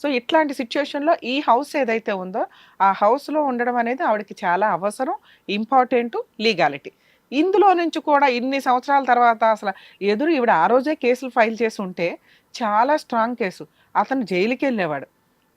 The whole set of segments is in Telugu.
సో ఇట్లాంటి సిచ్యుయేషన్లో ఈ హౌస్ ఏదైతే ఉందో ఆ హౌస్లో ఉండడం అనేది ఆవిడకి చాలా అవసరం, ఇంపార్టెంట్, లీగాలిటీ. ఇందులో నుంచి కూడా ఇన్ని సంవత్సరాల తర్వాత అసలు ఈవిడ ఆ రోజే కేసులు ఫైల్ చేసి ఉంటే చాలా స్ట్రాంగ్ కేసు, అతను జైలుకి వెళ్ళేవాడు.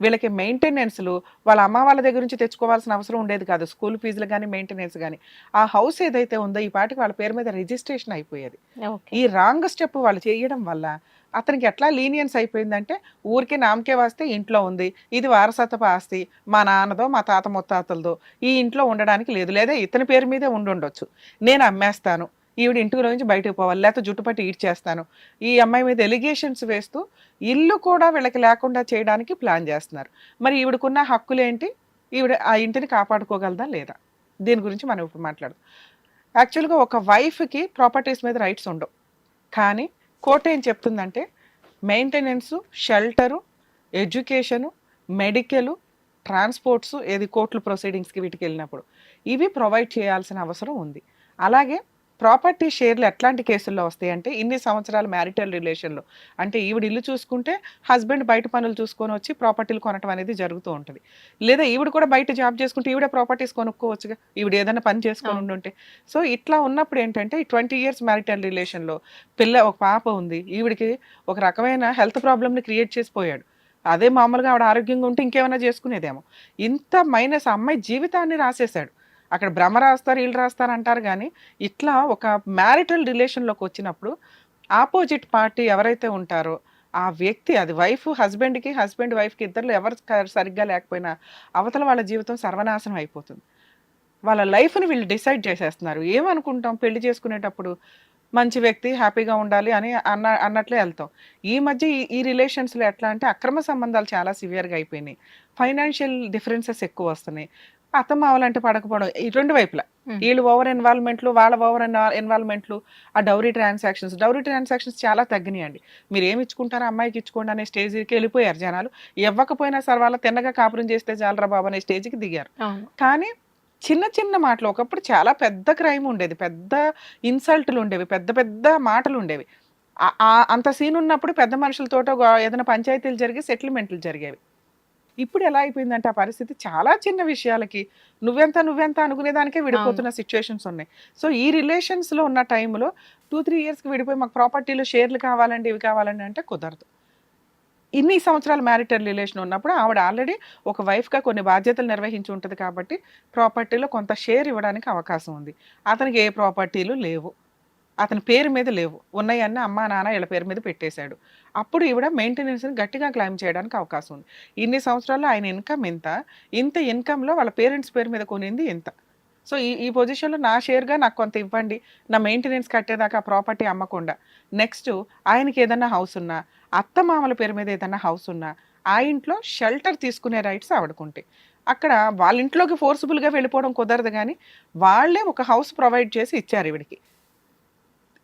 వీళ్ళకి మెయింటెనెన్స్లు వాళ్ళ అమ్మ వాళ్ళ దగ్గర నుంచి తెచ్చుకోవాల్సిన అవసరం ఉండేది కాదు, స్కూల్ ఫీజులు కానీ మెయింటెనెన్స్ కానీ. ఆ హౌస్ ఏదైతే ఉందో ఈ పాటికి వాళ్ళ పేరు మీద రిజిస్ట్రేషన్ అయిపోయేది. ఓకే. ఈ రాంగ్ స్టెప్ వాళ్ళు చేయడం వల్ల అతనికి ఎట్లా లీనియన్స్ అయిపోయిందంటే, ఊరికే నామకే వస్తే ఇంట్లో ఉంది, ఇది వారసత్వపు ఆస్తి, మా నాన్నదో మా తాత ముత్తాతలదో, ఈ ఇంట్లో ఉండడానికి లేదు, లేదా ఇతని పేరు మీదే ఉండుండొచ్చు, నేను అమ్మేస్తాను, ఈవిడ ఇంటిలో నుంచి బయటకు పోవాలి, లేకపోతే జుట్టుపట్టి ఈడ్చేస్తాను, ఈ అమ్మాయి మీద ఎలిగేషన్స్ వేస్తూ ఇల్లు కూడా వీళ్ళకి లేకుండా చేయడానికి ప్లాన్ చేస్తున్నారు. మరి ఈవిడకున్న హక్కులేంటి, ఈవిడ ఆ ఇంటిని కాపాడుకోగలదా లేదా, దీని గురించి మనం ఇప్పుడు మాట్లాడదాం. యాక్చువల్గా ఒక వైఫ్కి ప్రాపర్టీస్ మీద రైట్స్ ఉండవు, కానీ కోర్టు ఏం చెప్తుందంటే maintenance, shelter, education, medical, transports, ఏది కోర్టులు ప్రొసీడింగ్స్కి వీటికి వెళ్ళినప్పుడు ఇవి ప్రొవైడ్ చేయాల్సిన అవసరం ఉంది. అలాగే ప్రాపర్టీ షేర్లు ఎట్లాంటి కేసుల్లో వస్తాయి అంటే, ఇన్ని సంవత్సరాల మ్యారిటల్ రిలేషన్లో, అంటే ఈవిడ ఇల్లు చూసుకుంటే హస్బెండ్ బయట పనులు చూసుకొని వచ్చి ప్రాపర్టీలు కొనటం అనేది జరుగుతూ ఉంటుంది. లేదా ఈవిడ కూడా బయట జాబ్ చేసుకుంటే ఈవిడ ప్రాపర్టీస్ కొనుక్కోవచ్చుగా, ఈవిడ ఏదైనా పని చేసుకొని ఉండుంటే. సో ఇట్లా ఉన్నప్పుడు ఏంటంటే, ఈ 20 years మ్యారిటల్ రిలేషన్లో ఒక పాప ఉంది, ఈవిడికి ఒక రకమైన హెల్త్ ప్రాబ్లమ్ని క్రియేట్ చేసిపోయాడు. అదే మామూలుగా ఆవిడ ఆరోగ్యంగా ఉంటే ఇంకేమైనా చేసుకునేదేమో. ఇంత మైనస్ అమ్మాయి జీవితాన్ని రాసేశాడు. అక్కడ భ్రమ రాస్తారు, వీళ్ళు రాస్తారు అంటారు కానీ, ఇట్లా ఒక మ్యారిటల్ రిలేషన్లోకి వచ్చినప్పుడు ఆపోజిట్ పార్టీ ఎవరైతే ఉంటారో ఆ వ్యక్తి, అది హస్బెండ్కి, హస్బెండ్ వైఫ్కి, ఇద్దరు ఎవరు సరిగ్గా లేకపోయినా అవతల వాళ్ళ జీవితం సర్వనాశనం అయిపోతుంది. వాళ్ళ లైఫ్ని వీళ్ళు డిసైడ్ చేసేస్తున్నారు. ఏమనుకుంటాం పెళ్లి చేసుకునేటప్పుడు, మంచి వ్యక్తి, హ్యాపీగా ఉండాలి అని అన్నట్లే వెళ్తాం. ఈ మధ్య ఈ రిలేషన్స్లో ఎట్లా అంటే అక్రమ సంబంధాలు చాలా సివియర్గా అయిపోయినాయి, ఫైనాన్షియల్ డిఫరెన్సెస్ ఎక్కువ వస్తున్నాయి, అత్తమావలంటే పడకపోవడం, ఈ రెండు వైపులా వీళ్ళు ఓవర్ ఇన్వాల్వ్మెంట్లు, వాళ్ళ ఓవర్ ఇన్వాల్వ్మెంట్లు, ఆ డౌరీ ట్రాన్సాక్షన్స్ చాలా తగ్గినాయండి. మీరు ఏమి ఇచ్చుకుంటారో అమ్మాయికి ఇచ్చుకోండి అనే స్టేజ్కి వెళ్ళిపోయారు జనాలు. ఇవ్వకపోయినా సరే వాళ్ళ తిన్నగా కాపురం చేస్తే చాలరా బాబు అనే స్టేజ్కి దిగారు. కానీ చిన్న చిన్న మాటలు, ఒకప్పుడు చాలా పెద్ద క్రైమ్ ఉండేది, పెద్ద ఇన్సల్ట్లు ఉండేవి, పెద్ద పెద్ద మాటలు ఉండేవి. అంత సీన్ ఉన్నప్పుడు పెద్ద మనుషులతోటో ఏదైనా పంచాయతీలు జరిగి సెటిల్మెంట్లు జరిగేవి. ఇప్పుడు ఎలా అయిపోయిందంటే ఆ పరిస్థితి, చాలా చిన్న విషయాలకి నువ్వెంత అనుకునేదానికే విడిపోతున్న సిచ్యువేషన్స్ ఉన్నాయి. సో ఈ రిలేషన్స్లో ఉన్న టైంలో 2-3 yearsకి విడిపోయి మాకు ప్రాపర్టీలో షేర్లు కావాలండి, ఇవి కావాలండి అంటే కుదరదు. ఇన్ని సంవత్సరాలు మ్యారిటల్ రిలేషన్ ఉన్నప్పుడు ఆవిడ ఆల్రెడీ ఒక వైఫ్గా కొన్ని బాధ్యతలు నిర్వహించి ఉంటుంది కాబట్టి ప్రాపర్టీలో కొంత షేర్ ఇవ్వడానికి అవకాశం ఉంది. అతనికి ఏ ప్రాపర్టీలు లేవు, అతని పేరు మీద లేవు, ఉన్నాయన్నీ అమ్మా నాన్న వీళ్ళ పేరు మీద పెట్టేశాడు. అప్పుడు ఈవిడ మెయింటెనెన్స్ని గట్టిగా క్లెయిమ్ చేయడానికి అవకాశం ఉంది. ఇన్ని సంవత్సరాల్లో ఆయన ఇన్కమ్ ఇంత ఇన్కంలో వాళ్ళ పేరెంట్స్ పేరు మీద కొనింది ఇంత. సో ఈ ఈ పొజిషన్లో నా షేర్గా నాకు కొంత ఇవ్వండి, నా మెయింటెనెన్స్ కట్టేదాకా ప్రాపర్టీ అమ్మకుండా. నెక్స్ట్ ఆయనకి ఏదన్నా హౌస్ ఉన్నా, అత్త మామల పేరు మీద ఏదన్నా హౌస్ ఉన్నా, ఆ ఇంట్లో షెల్టర్ తీసుకునే రైట్స్ ఆవిడకుంటాయి. అక్కడ వాళ్ళ ఇంట్లోకి ఫోర్సిబుల్గా వెళ్ళిపోవడం కుదరదు, కానీ వాళ్ళే ఒక హౌస్ ప్రొవైడ్ చేసి ఇచ్చారు ఈవిడికి.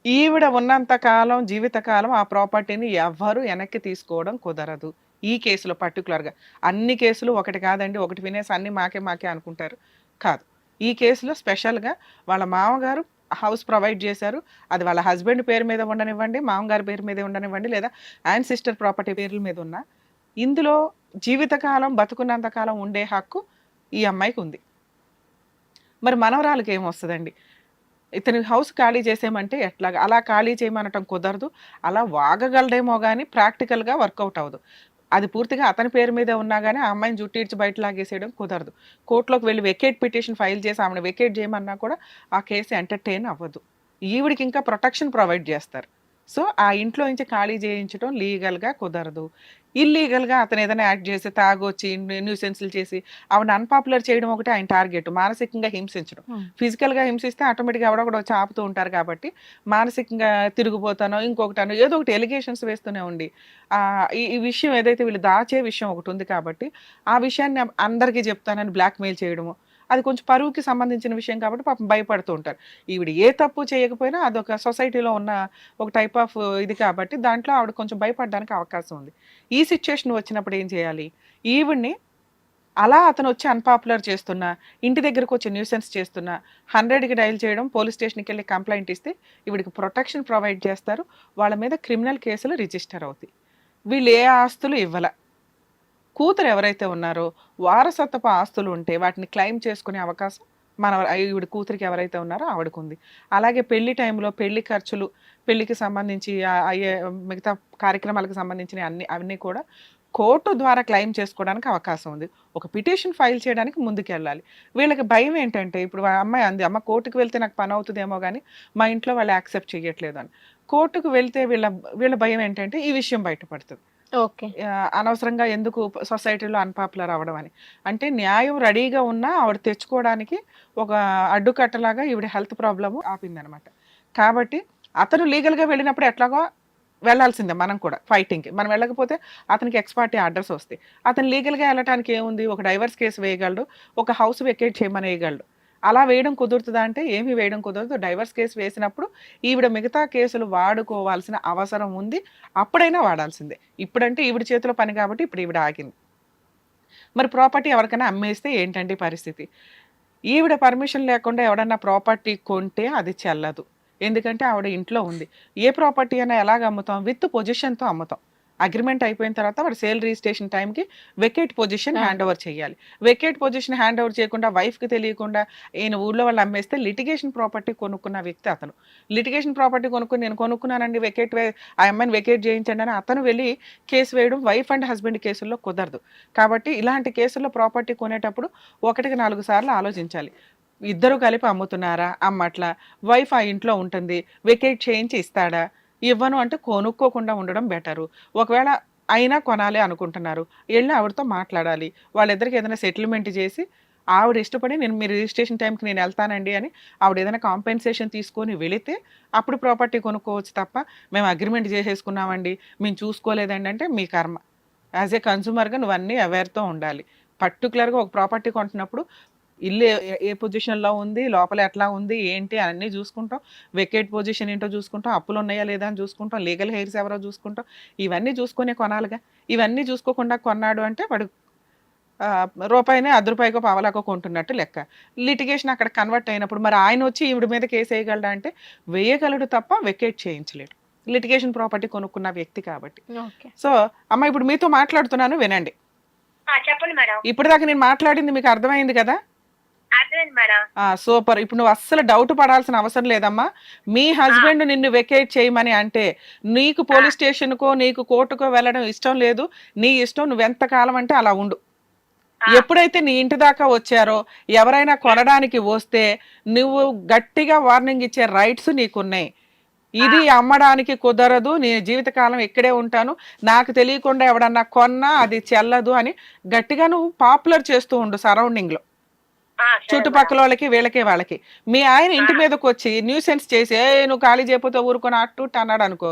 ఈవిడ ఉన్నంత కాలం, జీవితకాలం ఆ ప్రాపర్టీని ఎవ్వరు వెనక్కి తీసుకోవడం కుదరదు. ఈ కేసులో పర్టికులర్గా, అన్ని కేసులు ఒకటి కాదండి, ఒకటి వినేసి అన్ని మాకే అనుకుంటారు, కాదు. ఈ కేసులో స్పెషల్గా వాళ్ళ మామగారు హౌస్ ప్రొవైడ్ చేశారు. అది వాళ్ళ హస్బెండ్ పేరు మీద ఉండనివ్వండి, మామగారి పేరు మీద ఉండనివ్వండి, లేదా ఆయన సిస్టర్ ప్రాపర్టీ పేర్ల మీద ఉన్న, ఇందులో జీవితకాలం బతుకున్నంత కాలం ఉండే హక్కు ఈ అమ్మాయికి ఉంది. మరి మనవరాలకి ఏమొస్తుందండి? ఇతని హౌస్ ఖాళీ చేసేయమంటే ఎట్లాగా? అలా ఖాళీ చేయమనటం కుదరదు. అలా వాగగలడేమో కానీ ప్రాక్టికల్గా వర్కౌట్ అవ్వదు. అది పూర్తిగా అతని పేరు మీదే ఉన్నా కానీ ఆ అమ్మాయిని జుట్టు ఇడ్చి బయట లాగేసేయడం కుదరదు. కోర్టులోకి వెళ్ళి వెకేట్ పిటిషన్ ఫైల్ చేసి ఆమెను వెకేట్ చేయమన్నా కూడా ఆ కేసు ఎంటర్టైన్ అవ్వదు. ఈవిడికి ఇంకా ప్రొటెక్షన్ ప్రొవైడ్ చేస్తారు. సో ఆ ఇంట్లో నుంచి ఖాళీ చేయించడం లీగల్గా కుదరదు. ఇల్లీగల్గా అతను ఏదైనా యాక్ట్ చేసి తాగొచ్చి న్యూసెన్స్లు చేసి ఆవిడ అన్పాపులర్ చేయడం ఒకటి ఆయన టార్గెట్, మానసికంగా హింసించడం. ఫిజికల్గా హింసిస్తే ఆటోమేటిక్గా ఆవిడ కూడా వచ్చి ఆపుతూ ఉంటారు కాబట్టి, మానసికంగా తిరిగిపోతానో ఇంకొకటనో ఏదో ఒకటి ఎలిగేషన్స్ వేస్తూనే ఉండి ఈ విషయం ఏదైతే వీళ్ళు దాచే విషయం ఒకటి ఉంది కాబట్టి ఆ విషయాన్ని అందరికీ చెప్తానని బ్లాక్మెయిల్ చేయడము, అది కొంచెం పరువుకి సంబంధించిన విషయం కాబట్టి పాపం భయపడుతూ ఉంటారు. ఈవిడ ఏ తప్పు చేయకపోయినా అదొక సొసైటీలో ఉన్న ఒక టైప్ ఆఫ్ ఇది కాబట్టి దాంట్లో ఆవిడ కొంచెం భయపడడానికి అవకాశం ఉంది. ఈ సిచ్యుయేషన్ వచ్చినప్పుడు ఏం చేయాలి? ఈవిడ్ని అలా అతను వచ్చి అన్పాపులర్ చేస్తున్నా, ఇంటి దగ్గరకు వచ్చి న్యూసెన్స్ చేస్తున్నా, 100కి డయల్ చేయడం, పోలీస్ స్టేషన్కి వెళ్ళి కంప్లైంట్ ఇస్తే ఈవిడికి ప్రొటెక్షన్ ప్రొవైడ్ చేస్తారు. వాళ్ళ మీద క్రిమినల్ కేసులు రిజిస్టర్ అవుతాయి. వీళ్ళు ఏ ఆస్తులు ఇవ్వాల, కూతురు ఎవరైతే ఉన్నారో వారసత్వపు ఆస్తులు ఉంటే వాటిని క్లెయిమ్ చేసుకునే అవకాశం ఈవిడ కూతురికి ఎవరైతే ఉన్నారో ఆవిడకు ఉంది. అలాగే పెళ్లి టైంలో పెళ్లి ఖర్చులు, పెళ్లికి సంబంధించి అయ్యే మిగతా కార్యక్రమాలకు సంబంధించిన అవన్నీ కూడా కోర్టు ద్వారా క్లెయిమ్ చేసుకోవడానికి అవకాశం ఉంది. ఒక పిటిషన్ ఫైల్ చేయడానికి ముందుకెళ్ళాలి. వీళ్ళకి భయం ఏంటంటే, ఇప్పుడు అమ్మాయి అంది, అమ్మ కోర్టుకు వెళ్తే నాకు పని అవుతుందేమో కానీ మా ఇంట్లో వాళ్ళు యాక్సెప్ట్ చేయట్లేదు అని. కోర్టుకు వెళ్తే వీళ్ళ భయం ఏంటంటే ఈ విషయం బయటపడుతుంది. ఓకే. అనవసరంగా ఎందుకు సొసైటీలో అన్పాపులర్ అవ్వడం అని. అంటే న్యాయం రెడీగా ఉన్నా ఆవిడ తెచ్చుకోవడానికి ఒక అడ్డుకట్టలాగా ఈవిడ హెల్త్ ప్రాబ్లమ్ ఆపిందనమాట. కాబట్టి అతను లీగల్గా వెళ్ళినప్పుడు ఎట్లాగో వెళ్ళాల్సిందే మనం కూడా ఫైటింగ్కి. మనం వెళ్ళకపోతే అతనికి ఎక్స్పార్టీ ఆర్డర్స్ వస్తాయి. అతను లీగల్గా వెళ్ళటానికి ఏముంది, ఒక డైవర్స్ కేసు వేయగలడు, ఒక హౌస్ వెకేట్ చేయమని వేయగలడు. అలా వేయడం కుదురుతుందా అంటే ఏమీ వేయడం కుదరదు. డైవర్స్ కేసు వేసినప్పుడు ఈవిడ మిగతా కేసులు వాడుకోవాల్సిన అవసరం ఉంది. అప్పుడైనా వాడాల్సిందే. ఇప్పుడంటే ఈవిడ చేతిలో పని కాబట్టి ఇప్పుడు ఈవిడ ఆగింది. మరి ప్రాపర్టీ ఎవరికైనా అమ్మేస్తే ఏంటంటే పరిస్థితి? ఈవిడ పర్మిషన్ లేకుండా ఎవడన్నా ప్రాపర్టీ కొంటే అది చెల్లదు. ఎందుకంటే ఆవిడ ఇంట్లో ఉంది. ఏ ప్రాపర్టీ అయినా ఎలాగ అమ్ముతాం? విత్ పొజిషన్తో అమ్ముతాం. అగ్రిమెంట్ అయిపోయిన తర్వాత వాడు సేల్ రిజిస్ట్రేషన్ టైంకి వెకేట్ పొజిషన్ హ్యాండ్ ఓవర్ చేయాలి. వెకేట్ పొజిషన్ హ్యాండ్ ఓవర్ చేయకుండా వైఫ్కి తెలియకుండా ఈయన ఊళ్ళో వాళ్ళు అమ్మేస్తే లిటిగేషన్ ప్రాపర్టీ కొనుక్కున్న వ్యక్తి అతను. లిటిగేషన్ ప్రాపర్టీ నేను కొనుక్కున్నానండి, ఆ అమ్మాయిని వెకేట్ చేయించండి అని అతను వెళ్ళి కేసు వేయడం వైఫ్ అండ్ హస్బెండ్ కేసుల్లో కుదరదు. కాబట్టి ఇలాంటి కేసుల్లో ప్రాపర్టీ కొనేటప్పుడు 1-4 సార్లు ఆలోచించాలి. ఇద్దరు కలిపి అమ్ముతున్నారా, అమ్మట్లా, వైఫ్ ఆ ఇంట్లో ఉంటుంది, వెకేట్ చేయించి ఇస్తాడా, ఇవ్వను అంటే కొనుక్కోకుండా ఉండడం బెటరు. ఒకవేళ అయినా కొనాలి అనుకుంటున్నారు, వెళ్ళి ఆవిడతో మాట్లాడాలి. వాళ్ళిద్దరికి ఏదైనా సెటిల్మెంట్ చేసి ఆవిడ ఇష్టపడి మీ రిజిస్ట్రేషన్ టైంకి నేను వెళ్తానండి అని ఆవిడ ఏదైనా కాంపెన్సేషన్ తీసుకొని వెళితే అప్పుడు ప్రాపర్టీ కొనుక్కోవచ్చు. తప్ప మేము అగ్రిమెంట్ చేసేసుకున్నామండి, మేము చూసుకోలేదండి అంటే మీ కర్మ. యాజ్ ఏ కన్సూమర్గా నువ్వు అన్నీ అవేర్తో ఉండాలి. పర్టికులర్గా ఒక ప్రాపర్టీ కొంటున్నప్పుడు ఇల్లు ఏ పొజిషన్లో ఉంది, లోపల ఎట్లా ఉంది, ఏంటి అన్నీ చూసుకుంటాం. వెకేట్ పొజిషన్ ఏంటో చూసుకుంటాం, అప్పులు ఉన్నాయా లేదా అని చూసుకుంటాం, లీగల్ హెయిర్స్ ఎవరో చూసుకుంటాం. ఇవన్నీ చూసుకునే కొనాలిగా. ఇవన్నీ చూసుకోకుండా కొన్నాడు అంటే వాడు రూపాయినే ₹10 పావలాకో కొంటున్నట్టు లెక్క. లిటిగేషన్ అక్కడ కన్వర్ట్ అయినప్పుడు మరి ఆయన వచ్చి ఈవిడ మీద కేసు వేయగలడా అంటే వేయగలడు తప్ప వెకేట్ చేయించలేడు. లిటిగేషన్ ప్రాపర్టీ కొనుక్కున్న వ్యక్తి కాబట్టి. సో అమ్మ ఇప్పుడు మీతో మాట్లాడుతున్నాను, వినండి. చెప్పండి మేడం. ఇప్పుడు దాకా నేను మాట్లాడింది మీకు అర్థమైంది కదా? మేడం. సూపర్. ఇప్పుడు నువ్వు అస్సలు డౌట్ పడాల్సిన అవసరం లేదమ్మా. మీ హస్బెండ్ నిన్ను వెకేట్ చేయమని అంటే నీకు పోలీస్ స్టేషన్కో నీకు కోర్టుకో వెళ్ళడం ఇష్టం లేదు. నీ ఇష్టం, నువ్వు ఎంత కాలం అంటే అలా ఉండు. ఎప్పుడైతే నీ ఇంటి దాకా వచ్చారో ఎవరైనా కొనడానికి వస్తే నువ్వు గట్టిగా వార్నింగ్ ఇచ్చే రైట్స్ నీకున్నాయి. ఇది అమ్మడానికి కుదరదు, నేను జీవితకాలం ఇక్కడే ఉంటాను, నాకు తెలియకుండా ఎవడన్నా కొన్నా అది చెల్లదు అని గట్టిగా నువ్వు పాపులర్ చేస్తూ ఉండు సరౌండింగ్ లో, చుట్టుపక్కల వాళ్ళకి వాళ్ళకి. మీ ఆయన ఇంటి మీదకి వచ్చి న్యూసెన్స్ చేసి నువ్వు ఖాళీ చేయకపోతే ఊరుకొని అట్టు అన్నాడు అనుకో,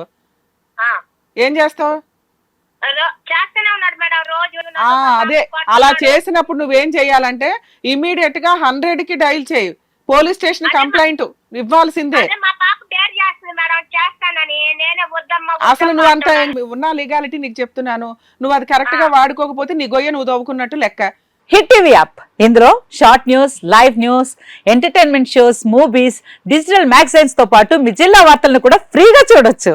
ఏం చేస్తావు? అదే అలా చేసినప్పుడు నువ్వేం చెయ్యాలంటే ఇమీడియట్ గా 100కి డైల్ చేయి, పోలీస్ స్టేషన్ కంప్లైంట్ ఇవ్వాల్సిందే. అసలు నువ్వు అంత ఉన్న లీగాలిటీ నీకు చెప్తున్నాను, నువ్వు అది కరెక్ట్ గా వాడుకోకపోతే నీ గొయ్య నువ్వు దవ్వుకున్నట్టు లెక్క. హిట్ టీవీ యాప్, ఇందులో short news, live news, entertainment shows, movies, digital magazines తో పాటు మీ జిల్లా వార్తలను కూడా ఫ్రీగా చూడొచ్చు.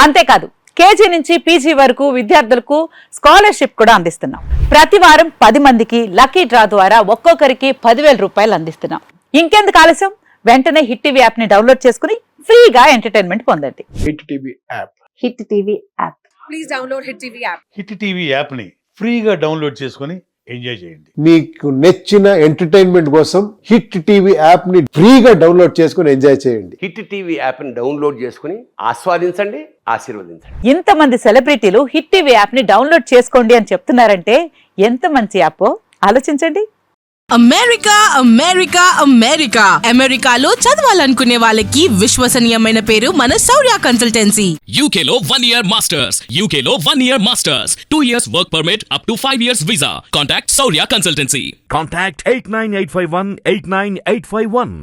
అంతేకాదు కేజీ నుంచి పీజీ వరకు విద్యార్థులకు స్కాలర్షిప్ కూడా అందిస్తున్నాం. ప్రతి వారం 10 మందికి లక్కీ డ్రా ద్వారా ఒక్కొక్కరికి 10,000 రూపాయలు అందిస్తున్నాం. ఇంకెందుకు ఆలస్యం, వెంటనే హిట్ టీవీ యాప్ ని డౌన్లోడ్ చేసుకుని ఫ్రీగా ఎంటర్టైన్మెంట్ పొందండి. Hit TV app. Hit TV app. Please download hit TV app. Hit TV app ని ఫ్రీగా డౌన్లోడ్ చేసుకుని ఎంజాయ్ చేయండి. మీకు నచ్చిన ఎంటర్టైన్మెంట్ కోసం హిట్ టీవీ యాప్ ని ఫ్రీగా డౌన్లోడ్ చేసుకుని ఎంజాయ్ చేయండి. హిట్ టీవీ యాప్ ని డౌన్లోడ్ చేసుకుని ఆస్వాదించండి, ఆశీర్వదించండి. ఇంతమంది సెలబ్రిటీలు హిట్ టీవీ యాప్ ని డౌన్లోడ్ చేసుకోండి అని చెప్తున్నారంటే ఎంత మంచి యాప్ ఆలోచించండి. అమెరికా అమెరికా అమెరికా అమెరికాలో చదవాలనుకునే వాళ్ళకి విశ్వసనీయమైన పేరు మన శౌర్య కన్సల్టెన్సీ. UK లో 1 year masters, UK లో 1 year masters, 2 years work permit up to 5 years visa. Contact Saurya Consultancy. Contact 89851 89851.